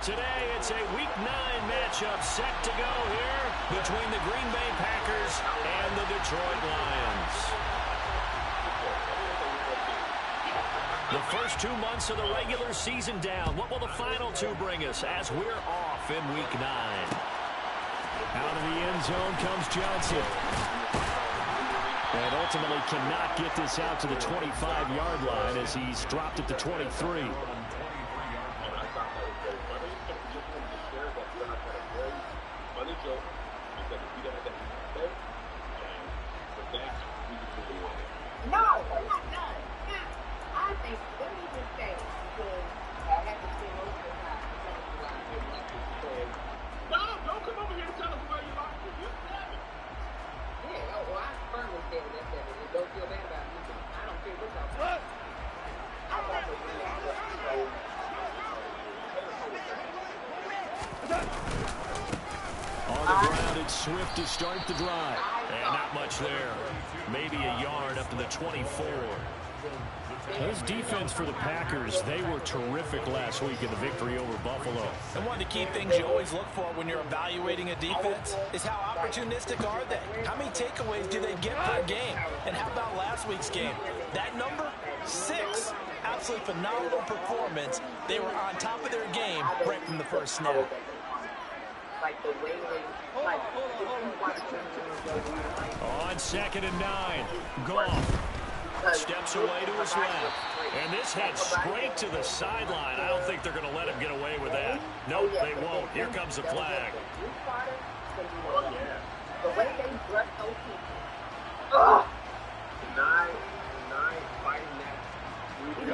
Today, it's a Week 9 matchup set to go here between the Green Bay Packers and the Detroit Lions. The first 2 months of the regular season down. What will the final 2 bring us as we're off in Week 9? Out of the end zone comes Johnson. And ultimately cannot get this out to the 25-yard line as he's dropped at the 23. Swift to start the drive. And not much there. Maybe a yard up to the 24. This defense for the Packers, they were terrific last week in the victory over Buffalo. And one of the key things you always look for when you're evaluating a defense is how opportunistic are they? How many takeaways do they get per game? And how about last week's game? That number, 6. Absolutely phenomenal performance. They were on top of their game right from the first snap. On 2nd and 9, Goff steps away to his left. And this heads straight to the sideline. I don't think they're going to let him get away with that. Nope, they won't. Here comes the flag.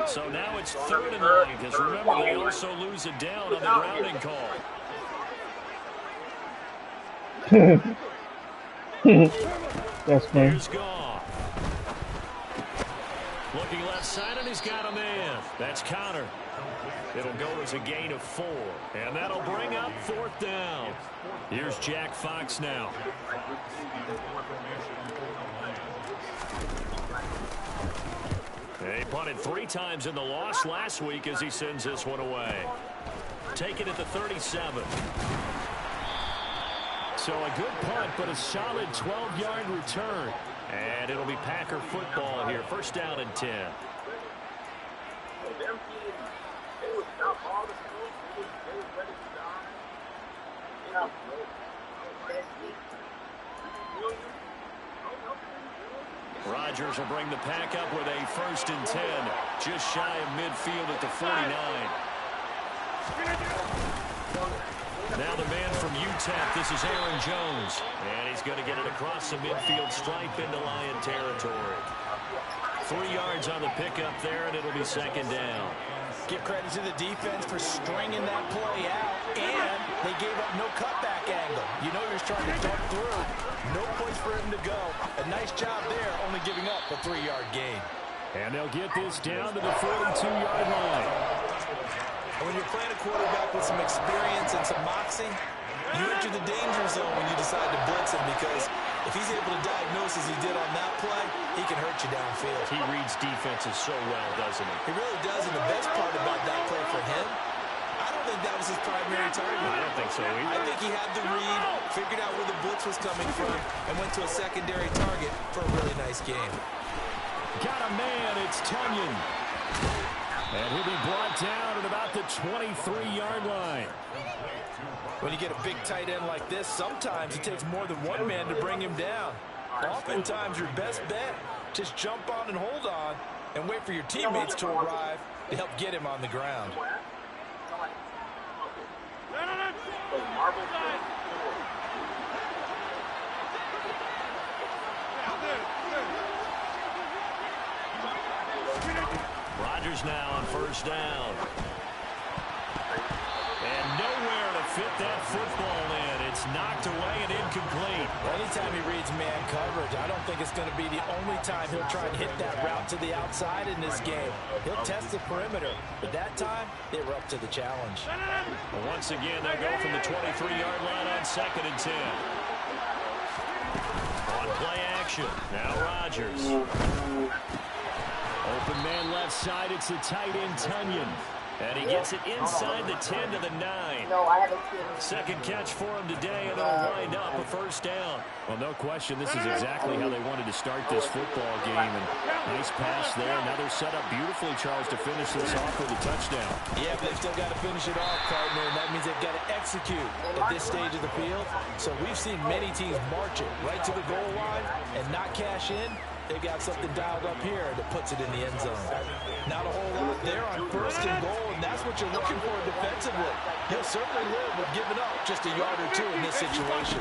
So now it's 3rd and 9, because remember, they also lose it down on the grounding call. That's funny. Here's Goff. Looking left side, and he's got a man. That's counter. It'll go as a gain of 4. And that'll bring up 4th down. Here's Jack Fox now. They punted 3 times in the loss last week as he sends this one away. Taken at the 37. So a good punt, but a solid 12-yard return. And it'll be Packer football here. 1st down and 10. Rodgers will bring the pack up with a 1st and 10. Just shy of midfield at the 49. Now the man from UTEP, this is Aaron Jones. And he's going to get it across the midfield stripe into Lion territory. 3 yards on the pickup there, and it'll be 2nd down. Give credit to the defense for stringing that play out, and they gave up no cutback angle. You know you're trying to duck through. No place for him to go. A nice job there, only giving up a 3-yard gain. And they'll get this down to the 42-yard line. When you're playing a quarterback with some experience and some moxie, you enter the danger zone when you decide to blitz him, because if he's able to diagnose as he did on that play, he can hurt you downfield. He reads defenses so well, doesn't he? He really does, and the best part about that play for him, I don't think that was his primary target. I don't think so either. I think he had the read, figured out where the blitz was coming from, and went to a secondary target for a really nice game. Got a man, it's Tunyon. And he'll be brought down at about the 23-yard line. When you get a big tight end like this, sometimes it takes more than one man to bring him down. Oftentimes, your best bet, just jump on and hold on and wait for your teammates to arrive to help get him on the ground. Rodgers now on 1st down. And nowhere to fit that football in. It's knocked away and incomplete. Anytime he reads man coverage, I don't think it's going to be the only time he'll try and hit that route to the outside in this game. He'll test the perimeter, but that time, they were up to the challenge. Well, once again, they'll go from the 23-yard line on 2nd and 10. On play action, now Rodgers. Open man left side, it's the tight end Tunyon. And he gets it inside the 10 to the 9. No, I haven't seen. Second catch for him today, and it'll wind up a first down. Well, no question, this is exactly how they wanted to start this football game. And nice pass there. Now they're set up beautifully, Charles, to finish this off with a touchdown. Yeah, but they've still got to finish it off, partner, and that means they've got to execute at this stage of the field. So we've seen many teams march it right to the goal line and not cash in. They got something dialed up here that puts it in the end zone. Not a whole lot there on first and goal, and that's what you're looking for defensively. He'll certainly live with giving up just a yard or two in this situation.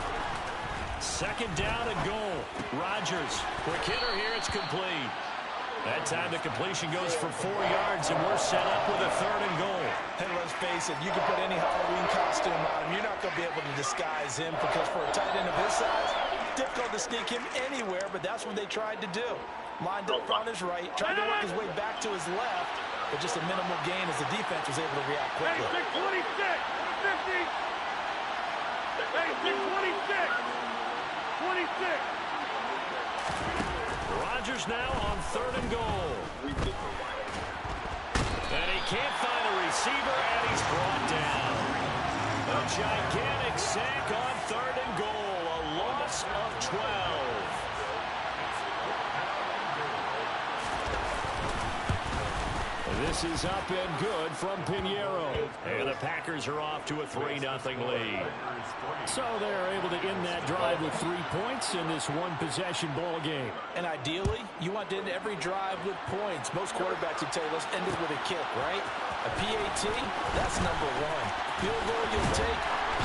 Second down and goal. Rodgers, quick hitter here, it's complete. That time the completion goes for 4 yards, and we're set up with a third and goal. And let's face it, you can put any Halloween costume on him. You're not going to be able to disguise him because for a tight end of his size, difficult to sneak him anywhere, but that's what they tried to do. Lined up on his right, tried to work his way back to his left, but just a minimal gain as the defense was able to react quickly. Hey, 626, 50. Hey, 626, 26. Rodgers now on third and goal. And he can't find a receiver, and he's brought down. A gigantic sack on third and goal. A loss of 12. This is up and good from Pinheiro. And the Packers are off to a 3-0 lead. So they're able to end that drive with 3 points in this one-possession ball game. And ideally, you want to end every drive with points. Most quarterbacks would tell you, let's end it with a kick, right? A PAT, that's number one. Field goal you'll take,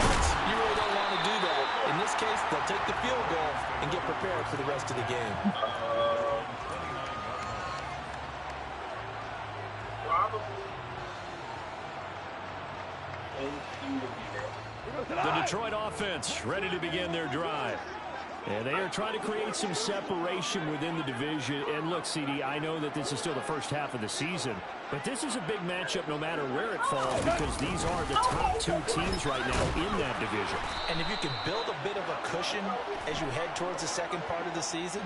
punts, you really don't want to do that. In this case, they'll take the field goal and get prepared for the rest of the game. The Detroit offense ready to begin their drive. And they are trying to create some separation within the division. And look, CD, I know that this is still the first half of the season, but this is a big matchup no matter where it falls because these are the top 2 teams right now in that division. And if you can build a bit of a cushion as you head towards the second part of the season,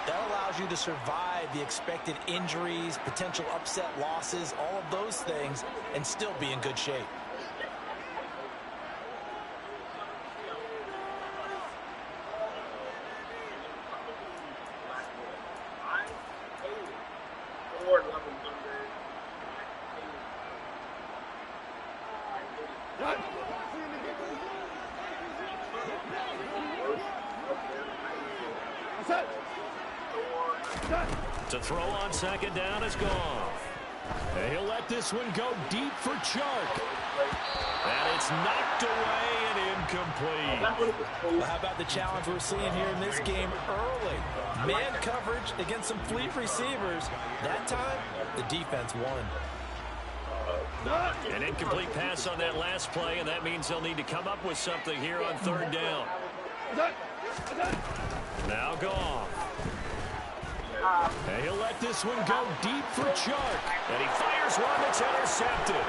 that allows you to survive the expected injuries, potential upset losses, all of those things, and still be in good shape. To throw on second down is gone. And he'll let this one go deep for Chark. And it's knocked away and incomplete. Well, how about the challenge we're seeing here in this game early? Man coverage against some fleet receivers. That time, the defense won. An incomplete pass on that last play, and that means they'll need to come up with something here on third down. Now Goff. And he'll let this one go deep for Chark. And he fires one that's intercepted.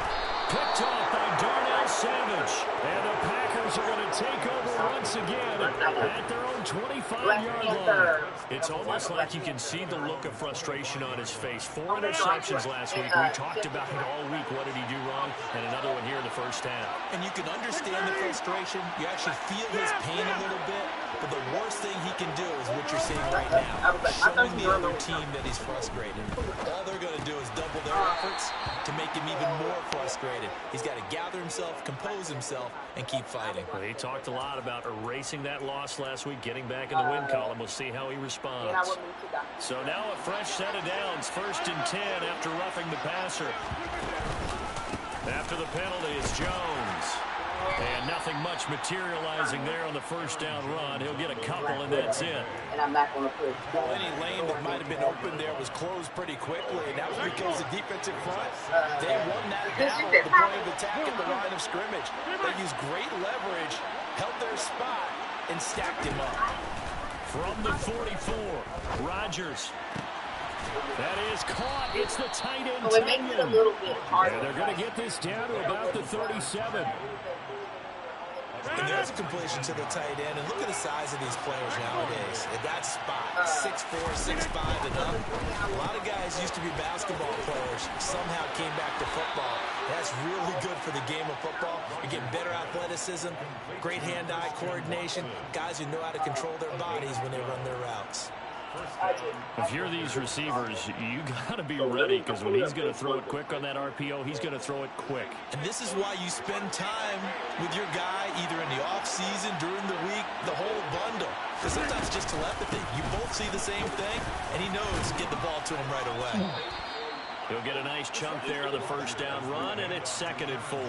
Picked off by Darnell Savage. And the Packers are going to take over once again at their own 25-yard line. It's almost like you can see the look of frustration on his face. 4 interceptions last week. We talked about it all week. What did he do wrong? And another one here in the first half. And you can understand the frustration. You actually feel his pain a little bit. But the worst thing he can do is what you're seeing right now, showing the other team that he's frustrated. All they're going to do is double their efforts to make him even more frustrated. He's got to gather himself, compose himself, and keep fighting. Well, he talked a lot about erasing that loss last week, getting back in the win column. We'll see how he responds. So now a fresh set of downs, 1st and 10 after roughing the passer. After the penalty, it's Jones. And nothing much materializing there on the first down run. He'll get a couple, and that's it. And I'm not going to put any lane that might have been open there was closed pretty quickly, and that was because the defensive front, they won that battle at the point of attack at the line of scrimmage. They used great leverage, held their spot, and stacked him up. From the 44, Rodgers. That is caught. It's the tight end. So it makes it a little bit harder. And they're going to get this down to about the 37. And there's a completion to the tight end. And look at the size of these players nowadays. At that spot, 6'4", 6'5", and up. A lot of guys used to be basketball players, somehow came back to football. That's really good for the game of football. You get better athleticism, great hand-eye coordination, guys who know how to control their bodies when they run their routes. If you're these receivers, you got to be ready, because when he's going to throw it quick on that RPO, he's going to throw it quick. And this is why you spend time with your guy either in the offseason, during the week, the whole bundle. Because sometimes just telepathy. You both see the same thing, and he knows to get the ball to him right away. He'll get a nice chunk there on the first down run, and it's 2nd and 4.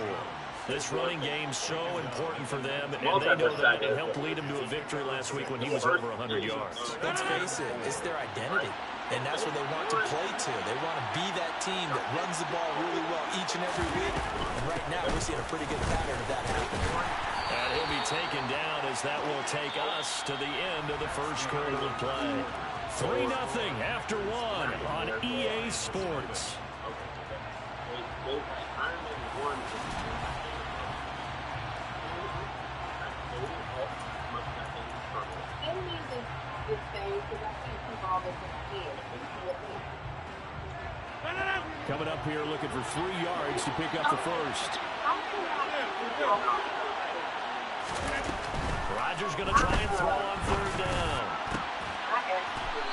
This running game's so important for them, and they know that it helped lead them to a victory last week when he was over 100 yards. Let's face it, it's their identity, and that's what they want to play to. They want to be that team that runs the ball really well each and every week, and right now we're seeing a pretty good pattern of that happening. And he'll be taken down as that will take us to the end of the first quarter of play. 3-0 after 1 on EA Sports. Coming up here looking for 3 yards to pick up the first. Rodgers going to try and throw on 3rd down.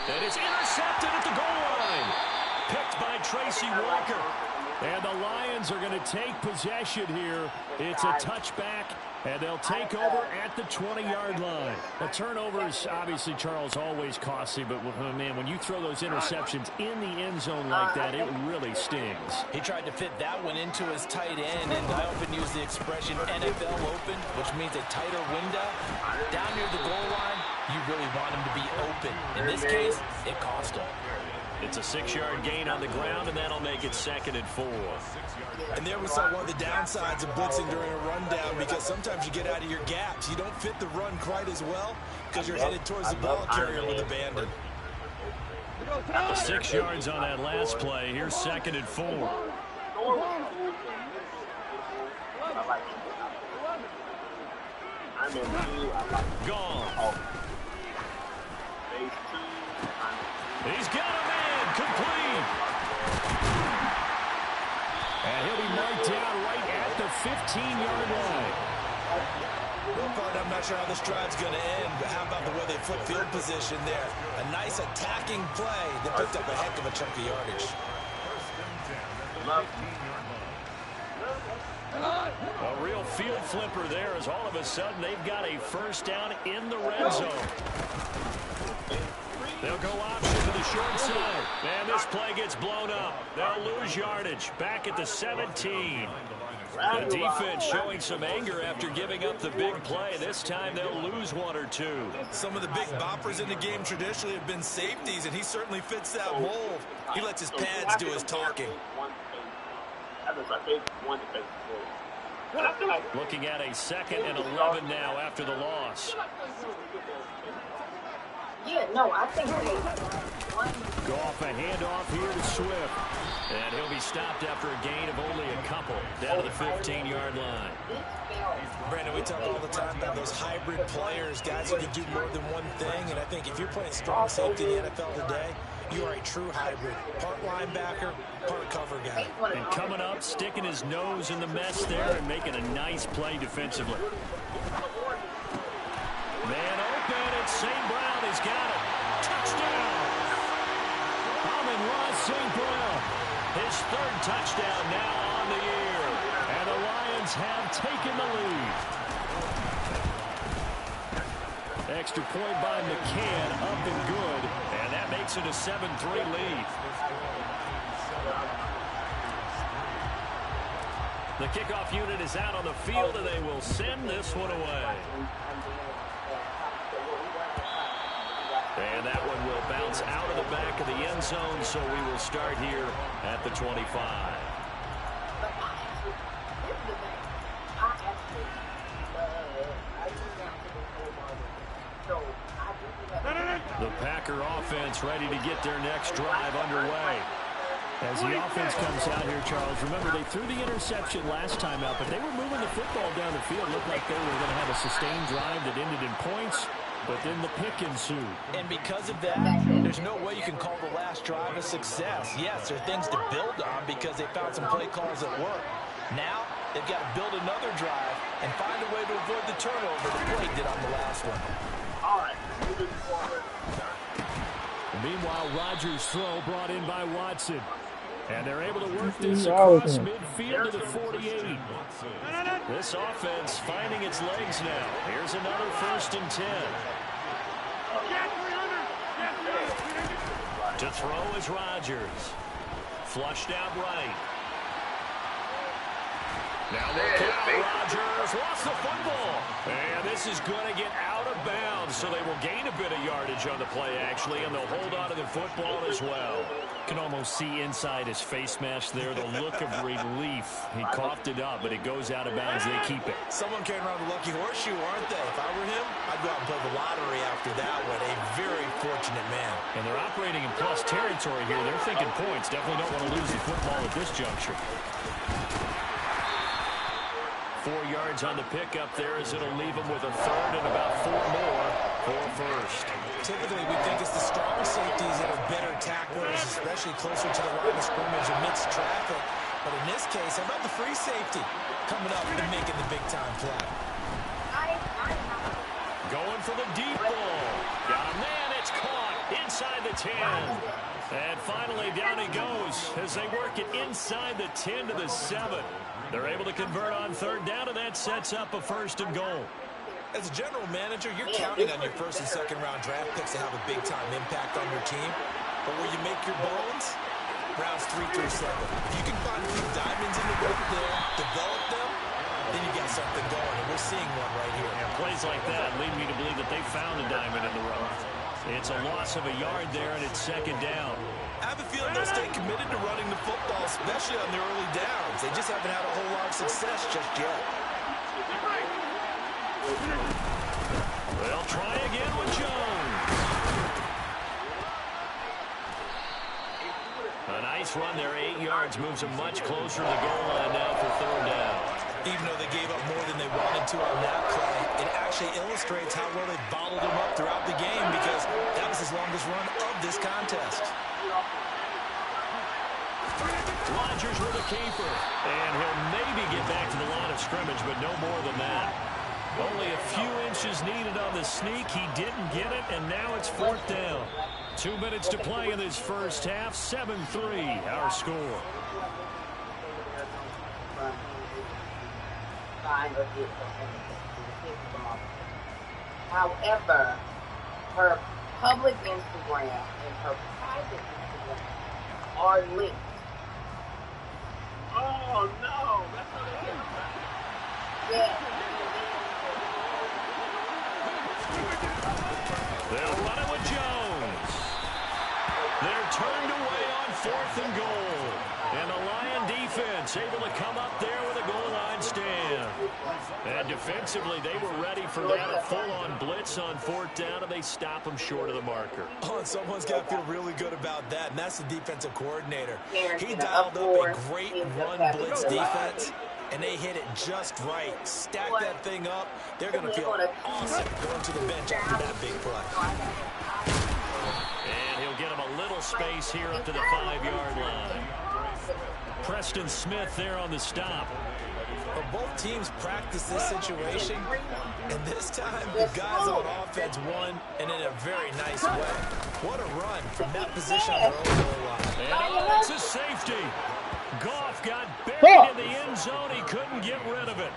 And it's intercepted at the goal line. Picked by Tracy Walker. And the Lions are going to take possession here. It's a touchback, and they'll take over at the 20-yard line. The turnovers, obviously, Charles, always costly, but, man, when you throw those interceptions in the end zone like that, it really stings. He tried to fit that one into his tight end, and I often use the expression NFL open, which means a tighter window. Down near the goal line, you really want him to be open. In this case, it cost him. It's a 6-yard gain on the ground, and that'll make it 2nd and 4. And there we saw one of the downsides of blitzing during a rundown, because sometimes you get out of your gaps. You don't fit the run quite as well because you're headed towards the ball carrier with abandon. 6 yards on that last play. Here's 2nd and 4. Gone. He's got a man complete. And he'll be marked down right at the 15-yard line. I'm not sure how this drive's going to end, but how about the way they flip field position there? A nice attacking play that picked up a heck of a chunk of yardage. A real field flipper there, as all of a sudden they've got a first down in the red zone. They'll go option to the short side. And this play gets blown up. They'll lose yardage. Back at the 17. The defense showing some anger after giving up the big play. This time they'll lose 1 or 2. Some of the big boppers in the game traditionally have been safeties, and he certainly fits that mold. He lets his pads do his talking. Looking at a 2nd and 11 now after the loss. Yeah, no, I think Go off a handoff here to Swift. And he'll be stopped after a gain of only a couple down to the 15-yard line. Brandon, we talk all the time about those hybrid players, guys who can do more than one thing. And I think if you're playing strong safety in the NFL today, you are a true hybrid. Part linebacker, part cover guy. And coming up, sticking his nose in the mess there and making a nice play defensively. Man open, it's St. Brown. He's got it. Touchdown. Amon-Ra St. Brown. His 3rd touchdown now on the year. And the Lions have taken the lead. Extra point by McCann, up and good. And that makes it a 7-3 lead. The kickoff unit is out on the field, and they will send this one away. And that one will bounce out of the back of the end zone, so we will start here at the 25. The Packer offense ready to get their next drive underway. As the offense comes out here, Charles, remember they threw the interception last time out, but they were moving the football down the field. Looked like they were going to have a sustained drive that ended in points, but then the pick ensued. And because of that, there's no way you can call the last drive a success. Yes, there are things to build on because they found some play calls that work. Now, they've got to build another drive and find a way to avoid the turnover the play did on the last one. All right, moving forward. Meanwhile, Rodgers' throw brought in by Watson. And they're able to work this across midfield to the 48. This offense finding its legs now. Here's another 1st and 10. To throw is Rodgers. Flushed out right. Now look out, Rodgers lost the football. And this is going to get out of bounds, so they will gain a bit of yardage on the play, actually, and they'll hold on to the football as well. Can almost see inside his face mask there the look of relief. He coughed it up, but it goes out of bounds. They keep it. Someone carrying around the lucky horseshoe, aren't they? If I were him, I'd go out and play the lottery after that one. A very fortunate man. And they're operating in plus territory here. They're thinking points. Definitely don't want to lose the football at this juncture. 4 yards on the pickup there as it'll leave them with a 3rd and about 4 more for 1st. Typically, we think it's the strong safeties that are better tacklers, especially closer to the line of scrimmage amidst traffic. But in this case, how about the free safety coming up and making the big-time play? Going for the deep ball. Got a man. It's caught inside the 10. And finally, down he goes as they work it inside the 10 to the 7. They're able to convert on 3rd down, and that sets up a 1st and goal. As a general manager, you're counting on your 1st and 2nd round draft picks to have a big-time impact on your team. But where you make your bones, rounds 3 through 7. If you can find a few diamonds in the rough there, develop them, then you got something going, and we're seeing one right here. And plays like that lead me to believe that they found a diamond in the rough. It's a loss of a yard there, and it's 2nd down. I have a feeling they'll stay committed to running the football, especially on the early downs. They just haven't had a whole lot of success just yet. They'll try again with Jones. A nice run there, 8 yards, moves them much closer to the goal line now for 3rd down. Even though they gave up more than they wanted to on that play, it actually illustrates how well they bottled him up throughout the game because that was his longest run of this contest. Rodgers with a keeper, and he'll maybe get back to the line of scrimmage, but no more than that. Only a few inches needed on the sneak. He didn't get it, and now it's 4th down. 2 minutes to play in this first half. 7-3, our score. However, her public Instagram and her private Instagram are linked. Oh, no. That's what it is. Yeah. They'll run it with Jones. They're turned away on 4th and goal. And the Lion defense able to come up there with a goal line stand. And defensively, they were ready for that. A full-on blitz on 4th down, and they stop them short of the marker. Oh, and someone's got to feel really good about that, and that's the defensive coordinator. He dialed up a great run-blitz defense, and they hit it just right. Stack that thing up. They're going to feel awesome going to the bench after that big play. And he'll get him a little space here up to the 5-yard line. Preston Smith there on the stop. But both teams practice this situation, and this time the guys on offense won, and in a very nice way. What a run from that position on their own goal line. And it's a safety. Goff got buried in the end zone. He couldn't get rid of it.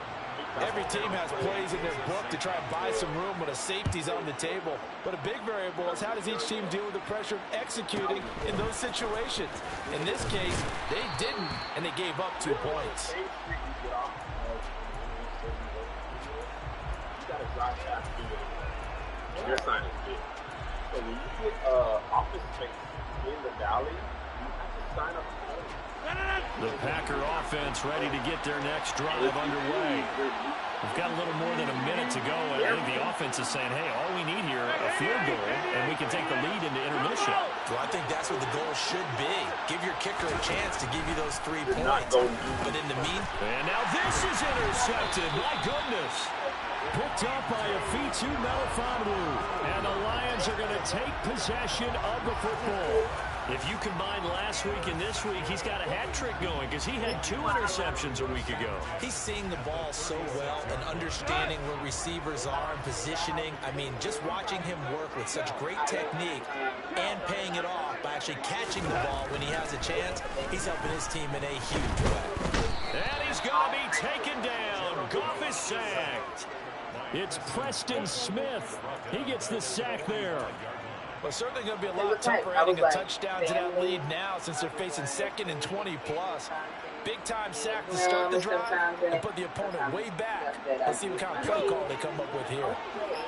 Every team has plays in their book to try and buy some room when a safety's on the table. But a big variable is how does each team deal with the pressure of executing in those situations. In this case, they didn't, and they gave up 2 points. Your sign is big. So when you get office space in the valley, you have to sign up for it. The Packer offense ready to get their next drive underway. We've got a little more than a minute to go, and I think the offense is saying, hey, all we need here, a field goal, and we can take the lead into intermission. Well, I think that's what the goal should be. Give your kicker a chance to give you those 3 points. But in the meantime... And now this is intercepted. My goodness. Picked up by a Fitu Melifonwu. And the Lions are going to take possession of the football. If you combine last week and this week, he's got a hat trick going because he had 2 interceptions a week ago. He's seeing the ball so well and understanding where receivers are and positioning. I mean, just watching him work with such great technique and paying it off by actually catching the ball when he has a chance, he's helping his team in a huge way. And he's going to be taken down. Goff is sacked. It's Preston Smith. He gets the sack there. Well, certainly going to be a lot tougher adding a touchdown to that lead now since they're facing 2nd and 20+. Big-time sack to start the drive and put the opponent way back. Let's see what kind of play call they come up with here.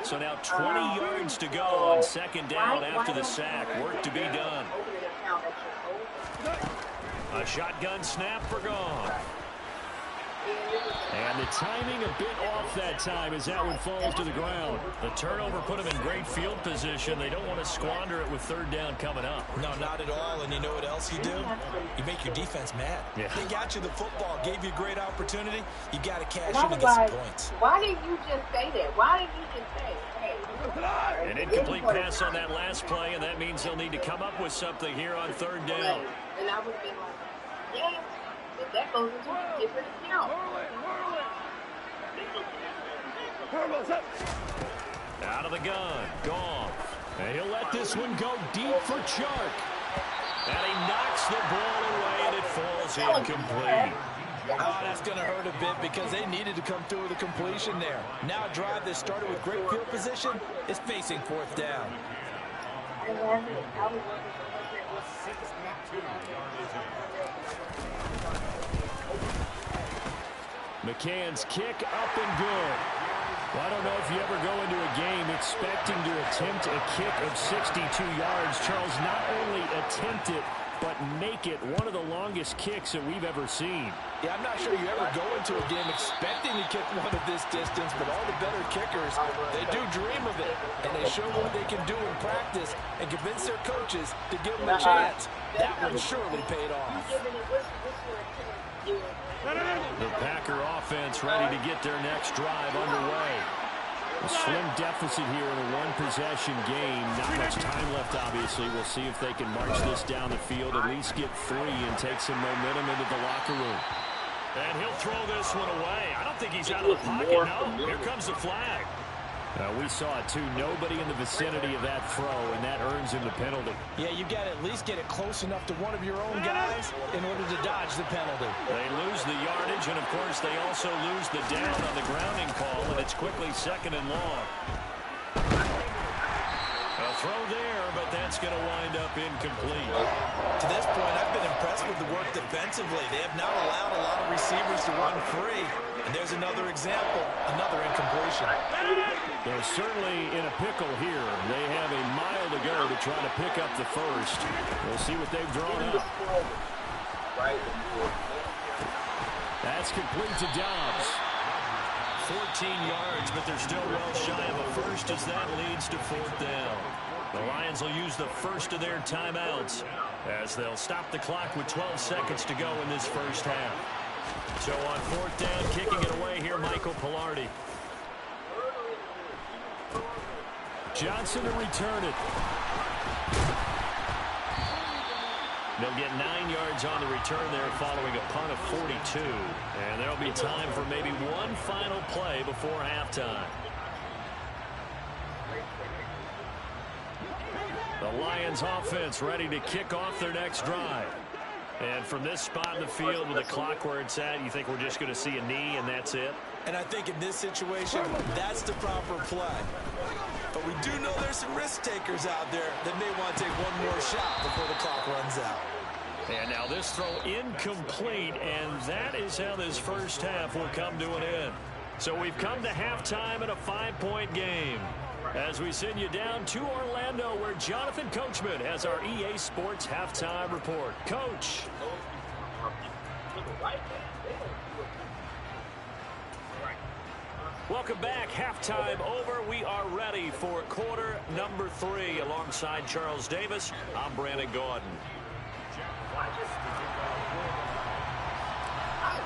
So now 20 yards to go on 2nd down after the sack. Work to be done. A shotgun snap for Goff. And the timing a bit off that time as that one falls to the ground. The turnover put them in great field position. They don't want to squander it with 3rd down coming up. No, not at all. And you know what else you do? You make your defense mad. Yeah. They got you the football, gave you a great opportunity. You got to cash in and get some points. Why didn't you just say that? Why didn't you just say, hey? An incomplete pass on that last play, and that means they'll need to come up with something here on 3rd down. And I would have been like, yeah. But that goes into a different account. Out of the gun, Goff. And he'll let this one go deep for Chark. And he knocks the ball away, and it falls incomplete. Oh, that's going to hurt a bit because they needed to come through with a completion there. Now a drive that started with great field position is facing 4th down. McCann's kick up and good. Well, I don't know if you ever go into a game expecting to attempt a kick of 62 yards. Charles, not only attempt it, but make it one of the longest kicks that we've ever seen. Yeah, I'm not sure you ever go into a game expecting to kick one of this distance, but all the better kickers, they do dream of it, and they show what they can do in practice and convince their coaches to give them a chance. That one surely paid off. The Packer offense ready to get their next drive underway. A slim deficit here in a one-possession game. Not much time left, obviously. We'll see if they can march this down the field, at least get 3 and take some momentum into the locker room. And he'll throw this one away. I don't think he's out of the pocket, no. Here comes the flag. We saw it, too. Nobody in the vicinity of that throw, and that earns him the penalty. Yeah, you've got to at least get it close enough to one of your own guys in order to dodge the penalty. They lose the yardage, and, of course, they also lose the down on the grounding call, and it's quickly 2nd and long. A throw there, but that's going to wind up incomplete. To this point, I've been impressed with the work defensively. They have not allowed a lot of receivers to run free. And there's another example, another incompletion. They're certainly in a pickle here. They have a mile to go to try to pick up the first. We'll see what they've drawn up. That's complete to Dobbs. 14 yards, but they're still well shy of a first as that leads to 4th down. The Lions will use the first of their timeouts as they'll stop the clock with 12 seconds to go in this first half. So on 4th down, kicking it away here, Michael Pilardi. Johnson to return it. They'll get 9 yards on the return there following a punt of 42. And there'll be time for maybe one final play before halftime. The Lions offense ready to kick off their next drive. And from this spot in the field with the clock where it's at, you think we're just going to see a knee and that's it? And I think in this situation, that's the proper play. But we do know there's some risk takers out there that may want to take one more shot before the clock runs out. And now this throw incomplete, and that is how this first half will come to an end. So we've come to halftime in a 5-point game. As we send you down to Orlando, where Jonathan Coachman has our EA Sports halftime report. Coach. Welcome back. Halftime over. We are ready for quarter number 3. Alongside Charles Davis, I'm Brandon Gordon.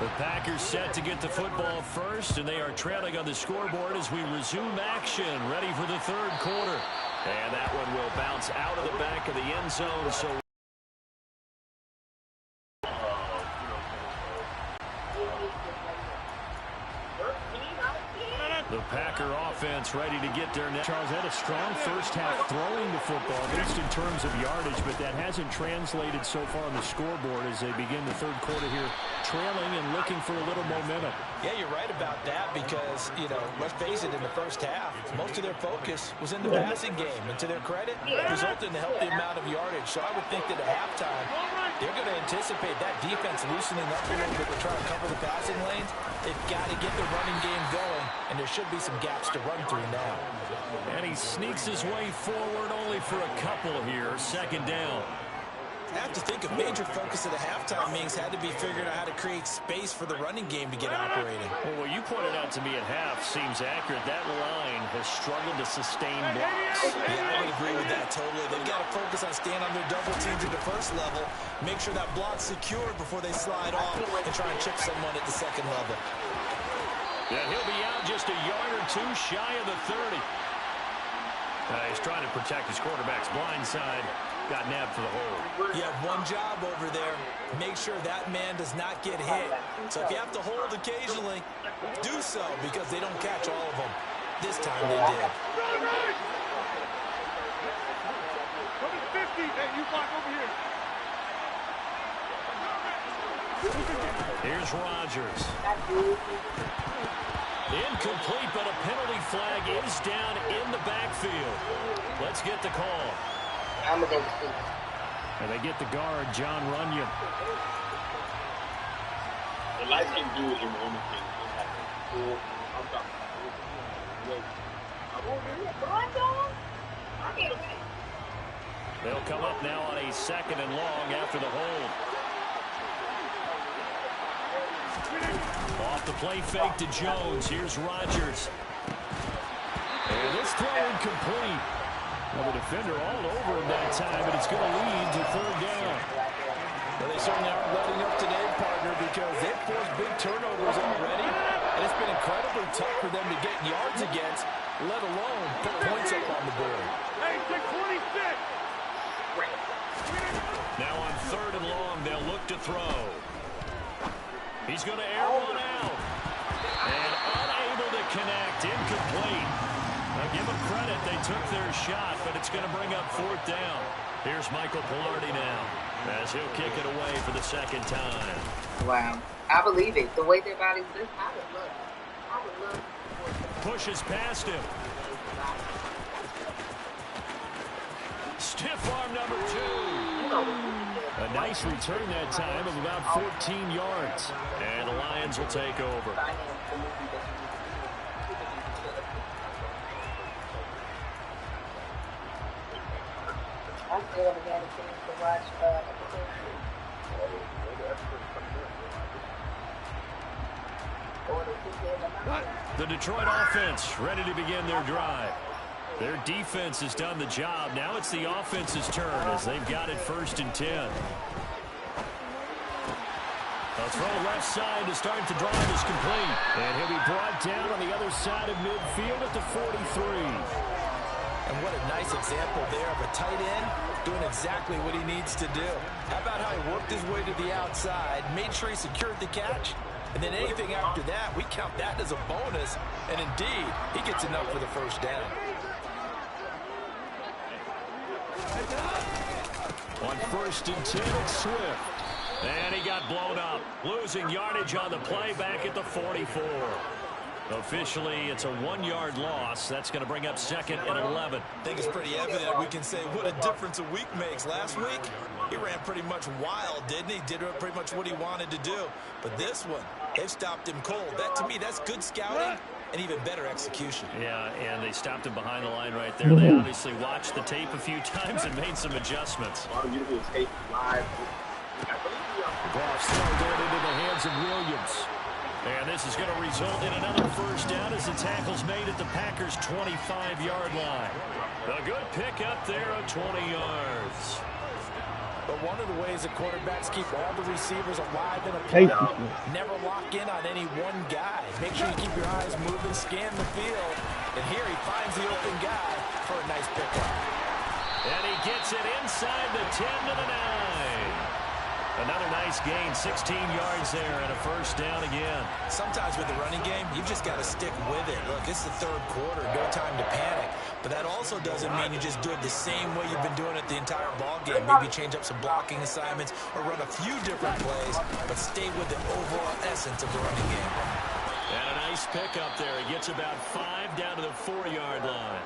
The Packers set to get the football first, and they are trailing on the scoreboard as we resume action, ready for the third quarter. And that one will bounce out of the back of the end zone. So the Packer offense ready to get their next. Charles had a strong first half throwing the football, at least in terms of yardage, but that hasn't translated so far on the scoreboard as they begin the third quarter here, trailing and looking for a little momentum. Yeah, you're right about that because, you know, let's face it, in the first half, most of their focus was in the passing game. And to their credit, it resulted in a healthy amount of yardage. So I would think that at halftime, they're going to anticipate that defense loosening up a little bit to try to cover the passing lanes. They've got to get the running game going, and there should be some gaps to run through now. And he sneaks his way forward only for a couple here. Second down. I have to think a major focus of the halftime meetings had to be figuring out how to create space for the running game to get operating. Well, what you pointed out to me at half seems accurate. That line has struggled to sustain blocks. Yeah, I would agree with that totally. They've got to focus on staying on their double teams at the first level, make sure that block's secured before they slide off and try and chip someone at the second level. Yeah, he'll be out just a yard or two shy of the 30. He's trying to protect his quarterback's blind side. Got nabbed for the hold. You have one job over there. Make sure that man does not get hit. So if you have to hold occasionally, do so because they don't catch all of them. This time they did. Here's Rodgers. Incomplete, but a penalty flag is down in the backfield. Let's get the call. And they get the guard, John Runyon. The lights can do it in one thing. They'll come up now on a second and long after the hold. Off the play fake to Jones. Here's Rodgers. And this throw incomplete. Well, the defender all over him that time, but it's going to lead to third down. Well, they certainly aren't letting up today, partner, because they've forced big turnovers already, and it's been incredibly tough for them to get yards against, let alone put points up on the board. Now on third and long, they'll look to throw. He's going to air one out. And unable to connect, incomplete. Now give them credit, they took their shot, but it's going to bring up fourth down. Here's Michael Pilardi now, as he'll kick it away for the second time. Wow. I believe it. The way their bodies look, I would love. Pushes past him. Stiff arm number 2. A nice return that time of about 14 yards. And the Lions will take over. I still haven't had a chance to watch the Detroit offense ready to begin their drive. Their defense has done the job. Now it's the offense's turn as they've got it first and 10. A throw left side to start the drive is complete. And he'll be brought down on the other side of midfield at the 43. And what a nice example there of a tight end doing exactly what he needs to do. How about how he worked his way to the outside, made sure he secured the catch, and then anything after that, we count that as a bonus. And indeed, he gets enough for the first down. On first and 10, it's Swift. And he got blown up, losing yardage on the play back at the 44. Officially, it's a 1-yard loss. That's going to bring up second and 11. I think it's pretty evident we can say what a difference a week makes. Last week, he ran pretty much wild, didn't he? Did pretty much what he wanted to do. But this one, they've stopped him cold. That, to me, that's good scouting and even better execution. Yeah, and they stopped him behind the line right there. They obviously watched the tape a few times and made some adjustments. Goff's throw going into the hands of Williams. And this is going to result in another first down as the tackle's made at the Packers' 25-yard line. A good pick up there of 20 yards. But one of the ways that quarterbacks keep all the receivers alive in a play, never lock in on any one guy. Make sure you keep your eyes moving, scan the field. And here he finds the open guy for a nice pickup. And he gets it inside the 10 to the 9. Another nice gain, 16 yards there, and a first down again. Sometimes with the running game, you've just got to stick with it. Look, it's the third quarter, no time to panic. But that also doesn't mean you just do it the same way you've been doing it the entire ball game. Maybe change up some blocking assignments or run a few different plays, but stay with the overall essence of the running game. And a nice pickup there. He gets about 5 down to the 4-yard line.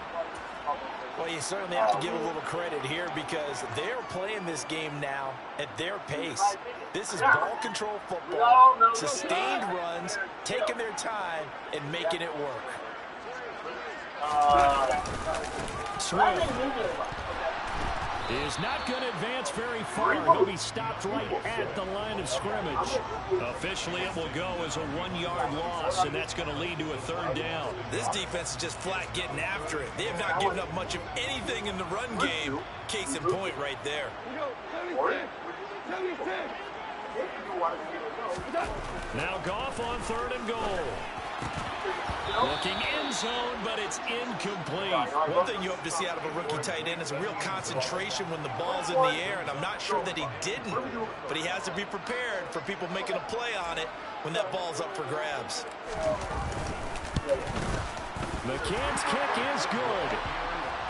Well, you certainly have to give a little credit here because they're playing this game now at their pace. This is ball control football, sustained runs, taking their time, and making it work. Swift is not going to advance very far. He'll be stopped right at the line of scrimmage. Officially, it will go as a 1-yard loss, and that's going to lead to a third down. This defense is just flat getting after it. They have not given up much of anything in the run game. Case in point right there. Now Goff on 3rd and goal. Looking end zone, but it's incomplete. One thing you hope to see out of a rookie tight end is a real concentration when the ball's in the air, and I'm not sure that he didn't, but he has to be prepared for people making a play on it when that ball's up for grabs. McCann's kick is good.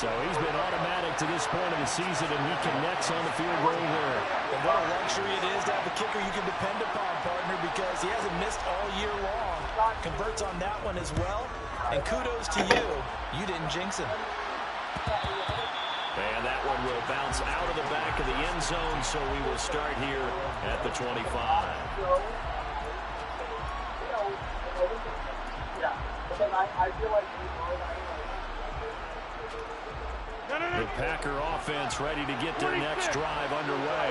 So he's been automatic to this point of the season, and he connects on the field goal here. And what a luxury it is to have a kicker you can depend upon, partner, because he hasn't missed all year long. Converts on that one as well. And kudos to you. You didn't jinx him. And that one will bounce out of the back of the end zone, so we will start here at the 25. The Packer offense ready to get their next drive underway.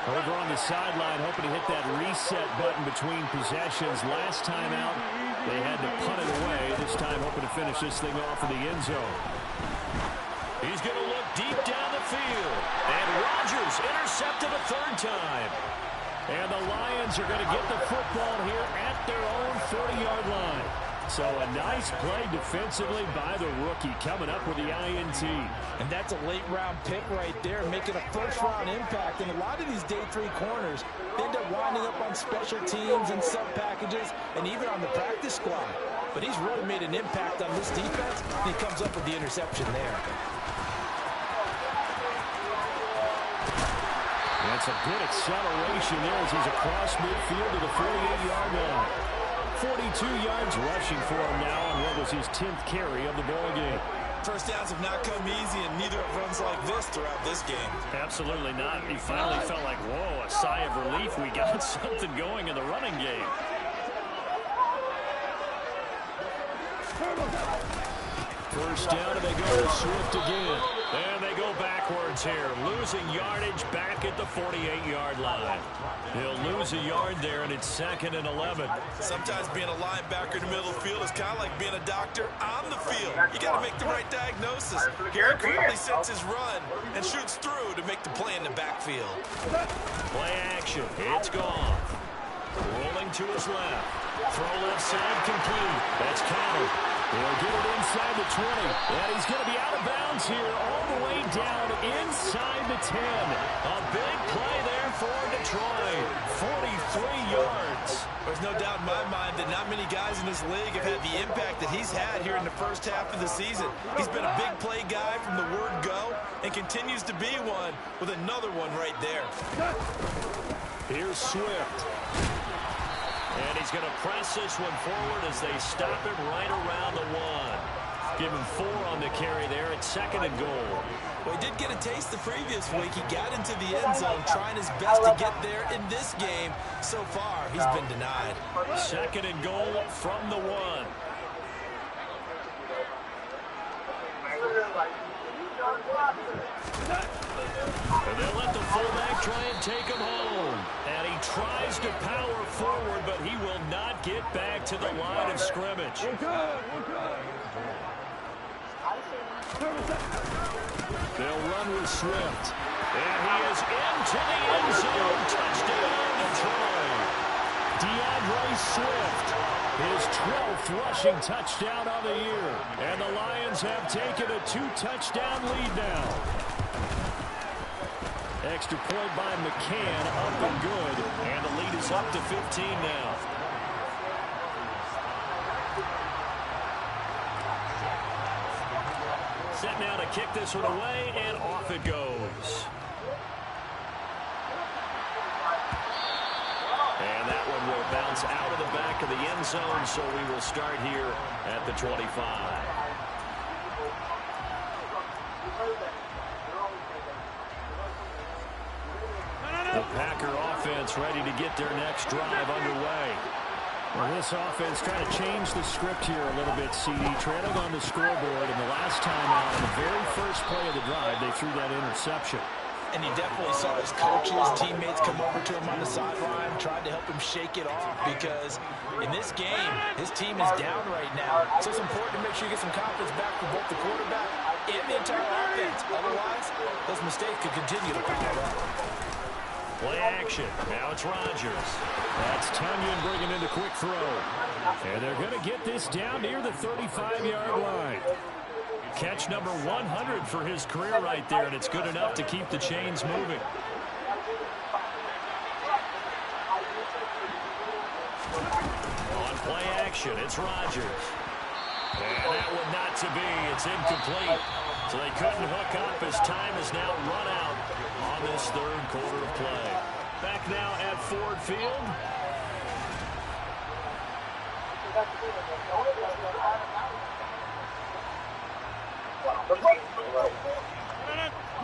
Over on the sideline, hoping to hit that reset button between possessions. Last time out, they had to punt it away. This time, hoping to finish this thing off in the end zone. He's going to look deep down the field. And Rodgers intercepted a 3rd time. And the Lions are going to get the football here at their own 40-yard line. So a nice play defensively by the rookie, coming up with the INT. And that's a late-round pick right there, making a first-round impact. And a lot of these day 3 corners end up winding up on special teams and sub-packages and even on the practice squad. But he's really made an impact on this defense, and he comes up with the interception there. That's a good acceleration there as he's across midfield to the 48-yard line. 42 yards rushing for him now on what was his 10th carry of the ball game. First downs have not come easy, and neither have runs like this throughout this game. Absolutely not. He finally felt like, whoa, a sigh of relief. We got something going in the running game. First down, and they go to Swift again. And they go backwards here, losing yardage back at the 48-yard line. He'll lose a yard there, and it's 2nd and 11. Sometimes being a linebacker in the middle of the field is kind of like being a doctor on the field. You got to make the right diagnosis. Here he quickly sets his run and shoots through to make the play in the backfield. Play action. It's gone. Rolling to his left. Throw left side complete. That's counted. He'll get it inside the 20. And he's going to be out of bounds here all the way down inside the 10. A big play there for Detroit. 43 yards. There's no doubt in my mind that not many guys in this league have had the impact that he's had here in the first half of the season. He's been a big play guy from the word go and continues to be one with another one right there. Here's Swift. And he's going to press this one forward as they stop him right around the 1. Give him 4 on the carry there at 2nd and goal. Well, he did get a taste the previous week. He got into the end zone trying his best to get there in this game. So far, he's been denied. 2nd and goal from the 1. And they'll let the fullback try and take him home. And he tries it back to the line of scrimmage. They'll run with Swift. And he is into the end zone. Touchdown, Detroit. DeAndre Swift, his 12th rushing touchdown of the year. And the Lions have taken a 2-touchdown lead now. Extra point by McCann, up and good. And the lead is up to 15 now. Set now to kick this one away, and off it goes. And that one will bounce out of the back of the end zone, so we will start here at the 25. The Packer offense ready to get their next drive underway. Well, this offense trying to change the script here a little bit, CD. Trailing on the scoreboard, and the last time out, on the very first play of the drive, they threw that interception. And he definitely saw his coaches, teammates come over to him on the sideline, tried to help him shake it off, because in this game, his team is down right now. So it's important to make sure you get some confidence back for both the quarterback and the entire offense. Otherwise, those mistakes could continue to pile up. Play action. Now it's Rodgers. That's Tunyon bringing in the quick throw. And they're going to get this down near the 35-yard line. Catch number 100 for his career right there, and it's good enough to keep the chains moving. On play action, it's Rodgers. And that one not to be. It's incomplete. So they couldn't hook up as time is now run out on this third quarter of play. Back now at Ford Field.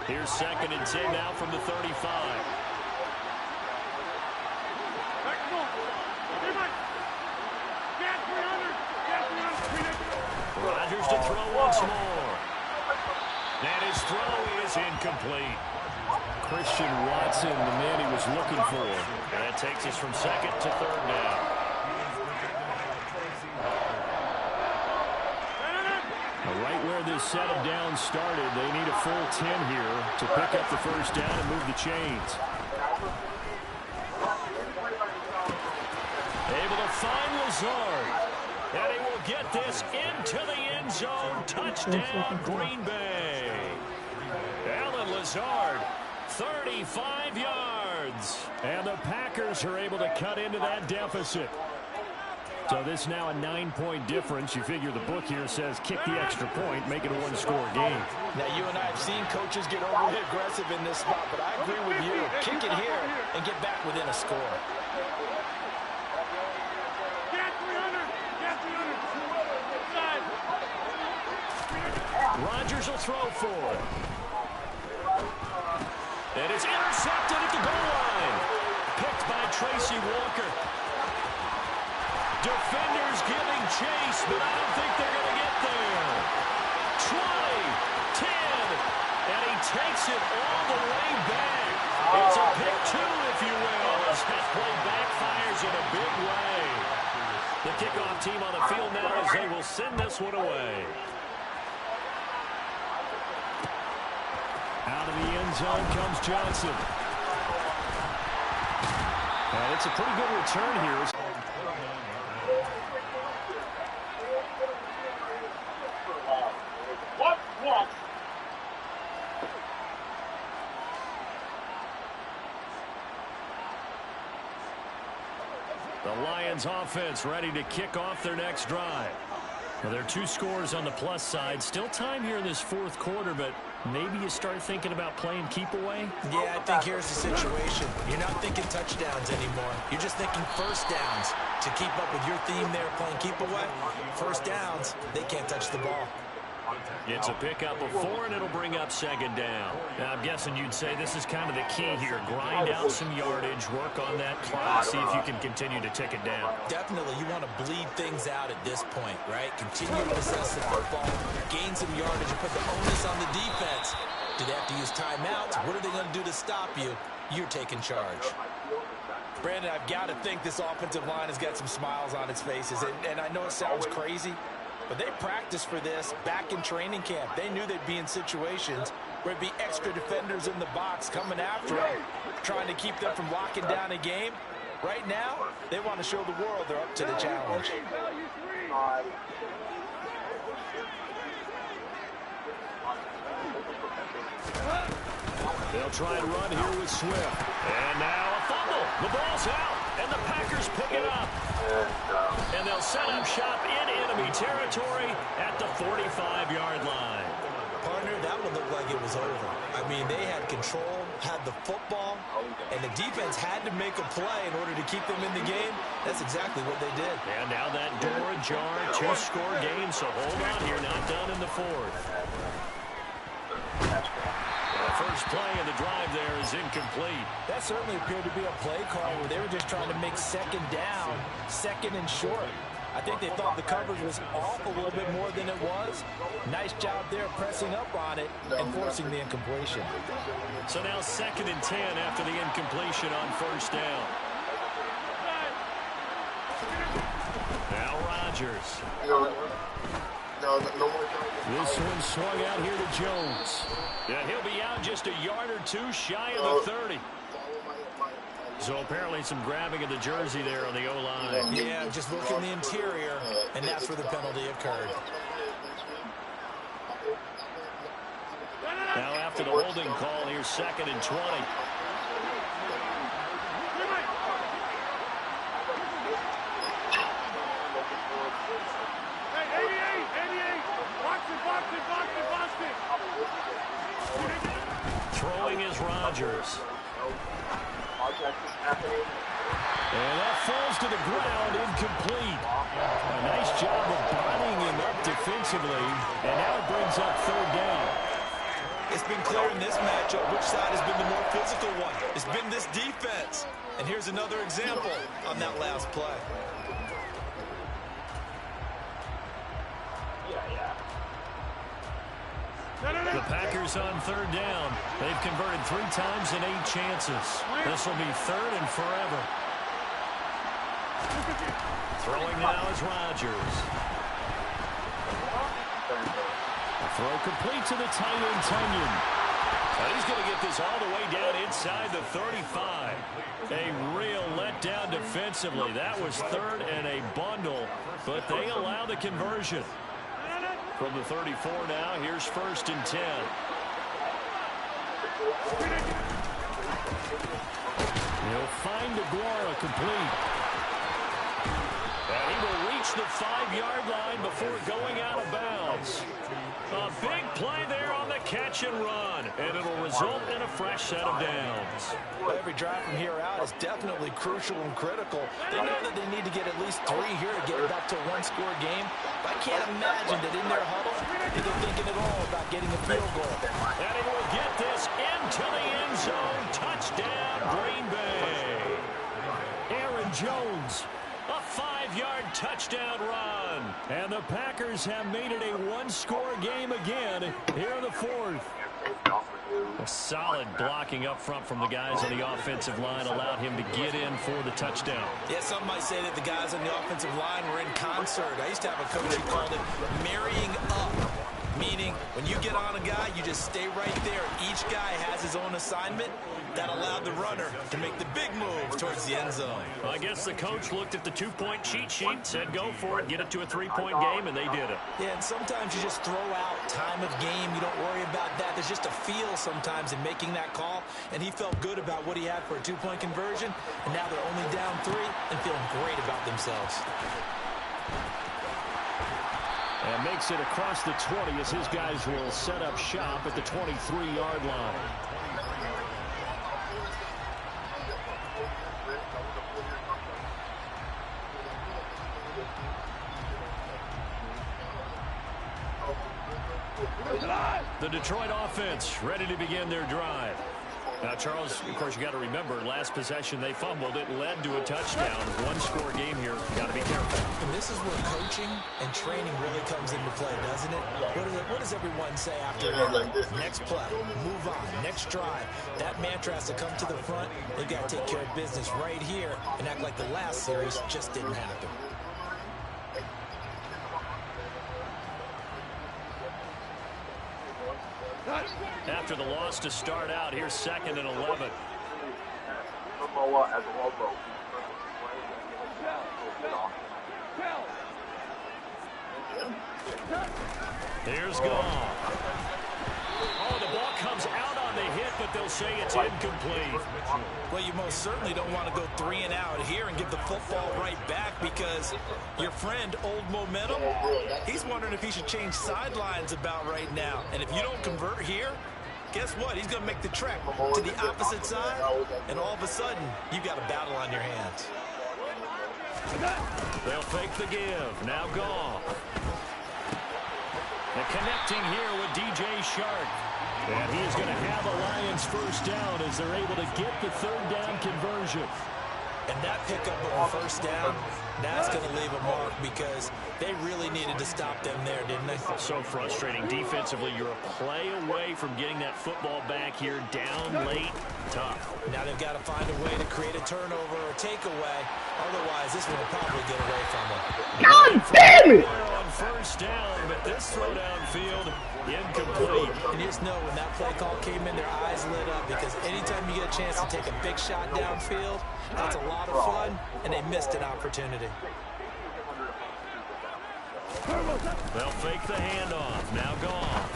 Here's 2nd and 10 now from the 35. Rodgers to throw once more. And his throw is incomplete. Christian Watson, the man he was looking for. And that takes us from 2nd to 3rd down. Right where this set of downs started, they need a full 10 here to pick up the first down and move the chains. Able to find Lazard. And he will get this into the end zone. Touchdown, Green Bay. Alan Lazard, 35 yards. And the Packers are able to cut into that deficit. So this now a 9-point difference. You figure the book here says kick the extra point, make it a one-score game. Now, you and I have seen coaches get overly aggressive in this spot, but I agree with you. Kick it here and get back within a score. Rodgers will throw for it. And it's intercepted at the goal line. Picked by Tracy Walker. Defenders giving chase, but I don't think they're going to get there. 20, 10, and he takes it all the way back. It's a pick two, if you will, as that play backfires in a big way. The kickoff team on the field now as they will send this one away. Out of the end zone comes Johnson. And it's a pretty good return here. The Lions offense ready to kick off their next drive. Well, there are 2 scores on the plus side. Still time here in this 4th quarter, but maybe you start thinking about playing keep away? Yeah, I think here's the situation. You're not thinking touchdowns anymore. You're just thinking first downs. To keep up with your theme there, playing keep away, first downs, they can't touch the ball. It's a pickup of 4, and it'll bring up 2nd down. Now, I'm guessing you'd say this is kind of the key here. Grind out some yardage, work on that clock, see if you can continue to tick it down. Definitely, you want to bleed things out at this point, right? Continue to possess the football, gain some yardage, and put the onus on the defense. Do they have to use timeouts? What are they going to do to stop you? You're taking charge. Brandon, I've got to think this offensive line has got some smiles on its faces. And I know it sounds crazy, but they practiced for this back in training camp. They knew they'd be in situations where there'd be extra defenders in the box coming after them, trying to keep them from locking down a game. Right now, they want to show the world they're up to the challenge. They'll try and run here with Swift. And now a fumble. The ball's out, and the Packers pick it up. And they'll set up shop in enemy territory at the 45-yard line. Partner, that one looked like it was over. I mean, they had control, had the football, and the defense had to make a play in order to keep them in the game. That's exactly what they did. And now that door ajar, 2-score game, so hold on here, not done in the fourth. The first play of the drive there is incomplete. That certainly appeared to be a play call where they were just trying to make second down, second and short. I think they thought the coverage was off a little bit more than it was. Nice job there pressing up on it and forcing the incompletion. So now 2nd and 10 after the incompletion on first down. Now Rodgers. This one swung out here to Jones. Yeah, he'll be out just a yard or two shy of the 30. So apparently some grabbing of the jersey there on the O-line. Yeah, just look in the interior, and that's where the penalty occurred. Now after the holding call, here's 2nd and 20. Throwing is Rodgers. And that falls to the ground, incomplete. A nice job of bodying him up defensively, and now it brings up 3rd down. It's been clear in this matchup which side has been the more physical one. It's been this defense. And here's another example on that last play. The Packers on 3rd down. They've converted 3 times in 8 chances. This will be 3rd and forever. Throwing now is Rodgers. Throw complete to the tight end, Tunyon. He's going to get this all the way down inside the 35. A real letdown defensively. That was 3rd and a bundle, but they allow the conversion. From the 34 now, here's 1st and 10. He'll find Aguara complete. And he will reach the 5-yard line before going out of bounds. A big play there on the catch and run, and it'll result in a fresh set of downs. Well, every drive from here out is definitely crucial and critical. They know that they need to get at least 3 here to get it back to a 1-score game. But I can't imagine that in their huddle, they're thinking at all about getting a field goal. And it will get this into the end zone. Touchdown, Green Bay. Aaron Jones. A 5-yard touchdown run. And the Packers have made it a 1-score game again here in the 4th. A solid blocking up front from the guys on the offensive line allowed him to get in for the touchdown. Yeah, some might say that the guys on the offensive line were in concert. I used to have a coach who called it marrying up. Meaning, when you get on a guy, you just stay right there. Each guy has his own assignment. That allowed the runner to make the big move towards the end zone. I guess the coach looked at the 2-point cheat sheet, said go for it, get it to a 3-point game, and they did it. Yeah, and sometimes you just throw out time of game. You don't worry about that. There's just a feel sometimes in making that call, and he felt good about what he had for a 2-point conversion, and now they're only down 3 and feeling great about themselves. And makes it across the 20 as his guys will set up shop at the 23-yard line. The Detroit offense ready to begin their drive. Now, Charles, of course, you got to remember, last possession they fumbled. It led to a touchdown. One-score game here. Got to be careful. And this is where coaching and training really comes into play, doesn't it? What does everyone say after next play? Move on. Next drive. That mantra has to come to the front. They've got to take care of business right here and act like the last series just didn't happen. After the loss to start out, here's 2nd and 11. Here's Goff. Oh, the ball comes out on the hit, but they'll say it's incomplete. Well, you most certainly don't want to go 3 and out here and give the football right back because your friend, Old Momentum, he's wondering if he should change sidelines about right now. And if you don't convert here, guess what? He's going to make the trek to the opposite side, and all of a sudden, you've got a battle on your hands. They'll fake the give. Now Goff. And connecting here with DJ Shark. And he is going to have a Lions first down as they're able to get the 3rd down conversion. And that pickup of a first down, that's going to leave a mark because they really needed to stop them there, didn't they? So frustrating. Defensively, you're a play away from getting that football back here down late. Tough. Now they've got to find a way to create a turnover or takeaway. Otherwise, this one will probably get away from them. God damn it! On first down, but this throw downfield, incomplete. And you just know when that play call came in, their eyes lit up because anytime you get a chance to take a big shot downfield, that's a lot of fun, and they missed an opportunity. They'll fake the handoff. Now Goff.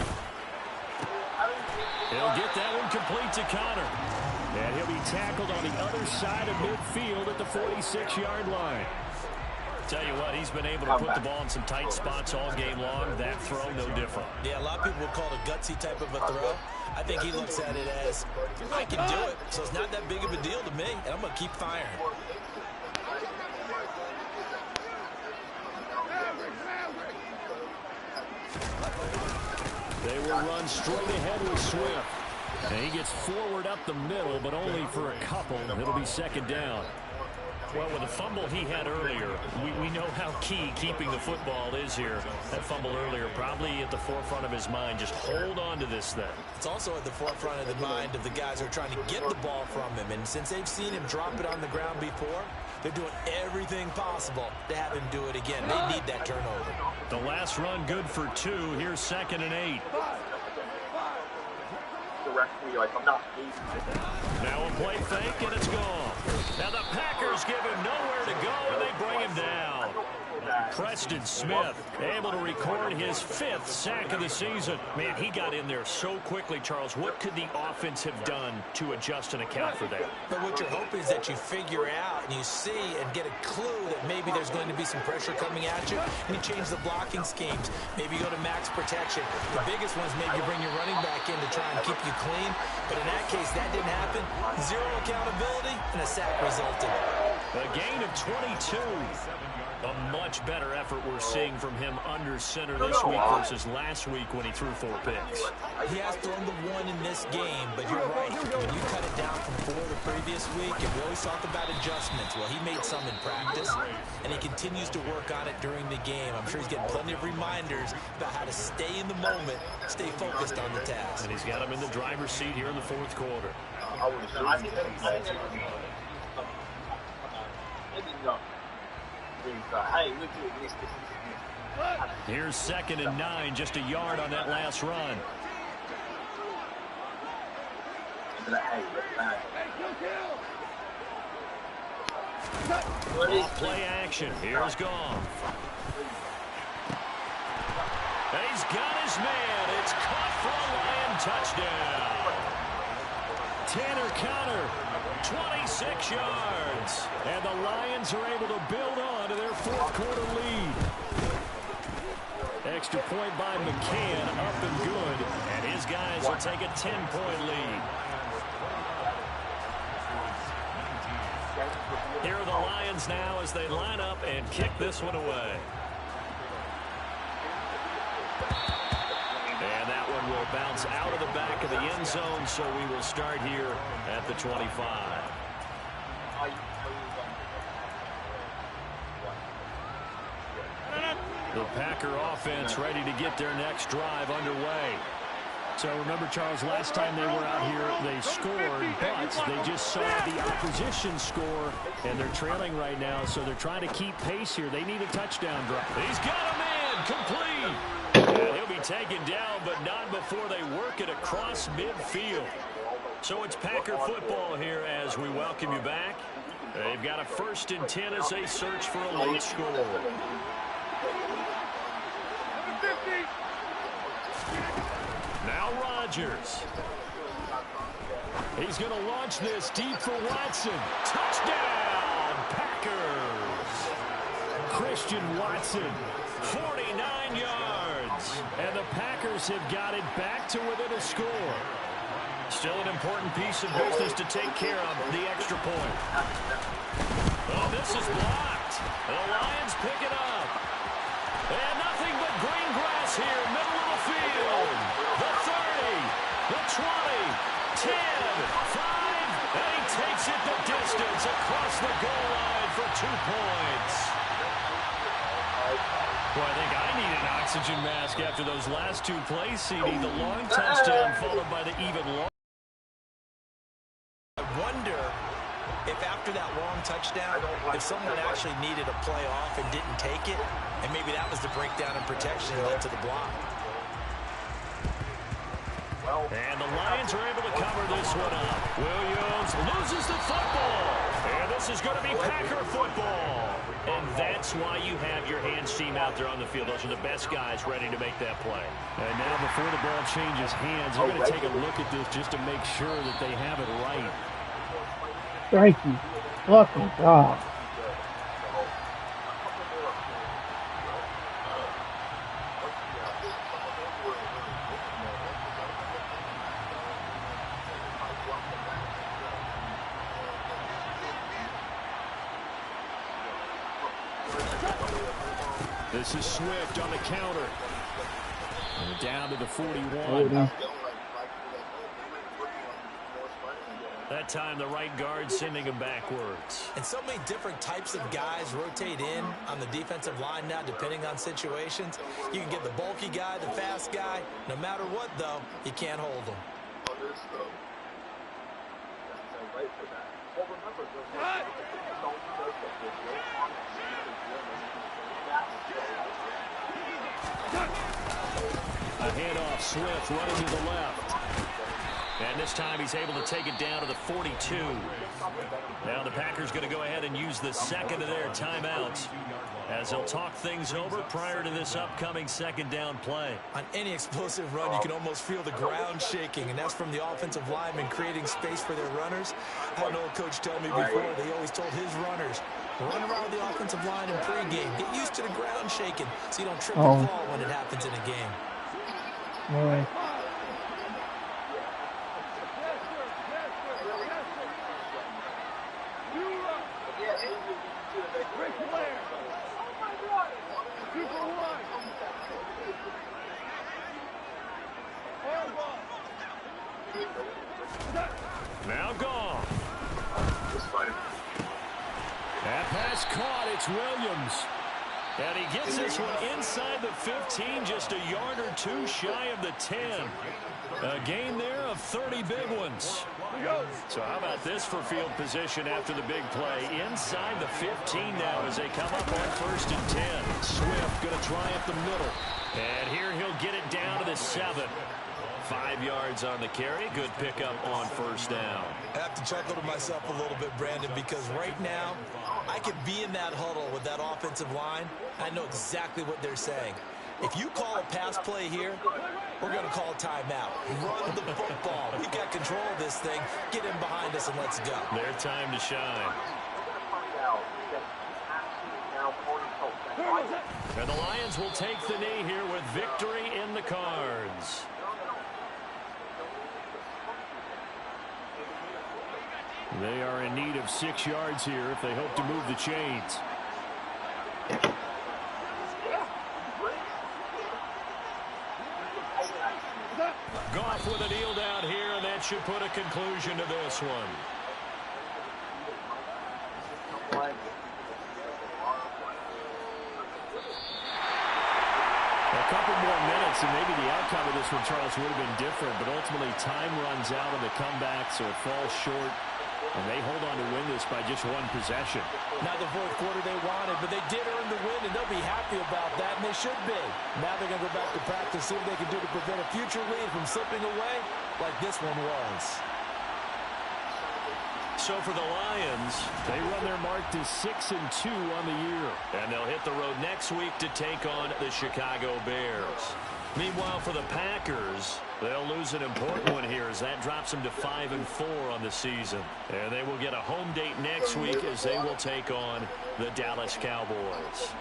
He'll get that one complete to Connor. And he'll be tackled on the other side of midfield at the 46-yard line. Tell you what, he's been able to put the ball in some tight spots all game long. That throw, no different. Yeah, a lot of people would call it a gutsy type of a throw. I think he looks at it as, I can do it, so it's not that big of a deal to me, and I'm going to keep firing. They will run straight ahead with Swift. And he gets forward up the middle, but only for a couple. It'll be 2nd down. Well, with the fumble he had earlier, we know how key keeping the football is here. That fumble earlier probably at the forefront of his mind. Just hold on to this thing. It's also at the forefront of the mind of the guys who are trying to get the ball from him. And since they've seen him drop it on the ground before, they're doing everything possible to have him do it again. They need that turnover. The last run good for 2. Here's 2nd and 8. Now a play fake, and it's gone. Now the Packers give him nowhere to go, and they bring him down. Preston Smith able to record his 5th sack of the season. Man, he got in there so quickly, Charles. What could the offense have done to adjust and account for that? But what you're hoping is that you figure out and you see and get a clue that maybe there's going to be some pressure coming at you, and you change the blocking schemes. Maybe you go to max protection. The biggest one is maybe you bring your running back in to try and keep you clean. But in that case, that didn't happen. 0 accountability, and a sack resulted. A gain of 22. A much better effort we're seeing from him under center this week versus last week when he threw 4 picks. He has thrown the 1 in this game, but you're right. When you cut it down from 4 the previous week, and we always talk about adjustments. Well, he made some in practice, and he continues to work on it during the game. I'm sure he's getting plenty of reminders about how to stay in the moment, stay focused on the task. And he's got him in the driver's seat here in the 4th quarter. Here's 2nd and 9, just a yard on that last run. Off play action. Here's Goff. He's got his man. It's caught for a Lion touchdown. Tanner Connor, 26 yards. And the Lions are able to build on to their 4th quarter lead. Extra point by McCann, up and good. And his guys will take a 10-point lead. Here are the Lions now as they line up and kick this one away. And that one will bounce out of the back of the end zone, so we will start here at the 25. The Packer offense ready to get their next drive underway. So remember, Charles, last time they were out here, they scored, but they just saw the opposition score, and they're trailing right now, so they're trying to keep pace here. They need a touchdown drive. He's got him in, complete. And he'll be taken down, but not before they work it across midfield. So it's Packer football here as we welcome you back. They've got a 1st and 10 as they search for a late score. Now Rodgers. He's going to launch this deep for Watson. Touchdown, Packers. Christian Watson, 49 yards. And the Packers have got it back to within a score. Still an important piece of business to take care of, the extra point. Oh, this is blocked. The Lions pick it up. And nothing but green grass here, middle of the field. The 30, the 20, 10, 5, and he takes it the distance across the goal line for 2 points. Boy, I think I need an oxygen mask after those last 2 plays, CD. The long touchdown followed by the even long. I wonder if after that long touchdown, if someone actually needed a play off and didn't take it, and maybe that was the breakdown in protection that led to the block. And the Lions are able to cover this one up. Williams loses the football. And this is going to be Packer football. And that's why you have your hands team out there on the field. Those are the best guys ready to make that play. And now before the ball changes hands, they're going to take a look at this just to make sure that they have it right. Thank you. Lucky God. This is Swift on the counter. And down to the 41. That time the right guard sending him backwards. And so many different types of guys rotate in on the defensive line now, depending on situations. You can get the bulky guy, the fast guy. No matter what, though, you can't hold them. A handoff, Swift running to the left. And this time he's able to take it down to the 42. Now the Packers going to go ahead and use the second of their timeouts as they'll talk things over prior to this upcoming 2nd down play. On any explosive run, you can almost feel the ground shaking, and that's from the offensive linemen creating space for their runners. I had an old coach tell me before, they always told his runners, run around the offensive line in pregame. Get used to the ground shaking so you don't trip and fall when it happens in a game. Boy. Now gone. That pass caught. It's Williams. And he gets this one inside the 15, just a yard or 2 shy of the 10. A gain there of 30 big ones. So how about this for field position after the big play? Inside the 15 now as they come up on 1st and 10. Swift going to try up the middle. And here he'll get it down to the 7. 5 yards on the carry. Good pickup on 1st down. I have to chuckle to myself a little bit, Brandon, because right now I could be in that huddle with that offensive line. I know exactly what they're saying. If you call a pass play here, we're going to call timeout. Run the football. We got control of this thing. Get in behind us and let's go. Their time to shine. And the Lions will take the knee here with victory in the cards. They are in need of 6 yards here if they hope to move the chains. Goff with a kneel down here, and that should put a conclusion to this one. A couple more minutes, and maybe the outcome of this one, Charles, would have been different, but ultimately time runs out on the comeback, so it falls short, and they hold on to win this by just one possession. Not the fourth quarter they wanted, but they did earn the win, and they'll be happy about that, and they should be. Now they're going to go back to practice, see what they can do to prevent a future lead from slipping away like this one was. So for the Lions, They run their mark to 6-2 on the year. and they'll hit the road next week to take on the Chicago Bears. Meanwhile, for the Packers, they'll lose an important one here as that drops them to 5-4 on the season. And they will get a home date next week as they will take on the Dallas Cowboys.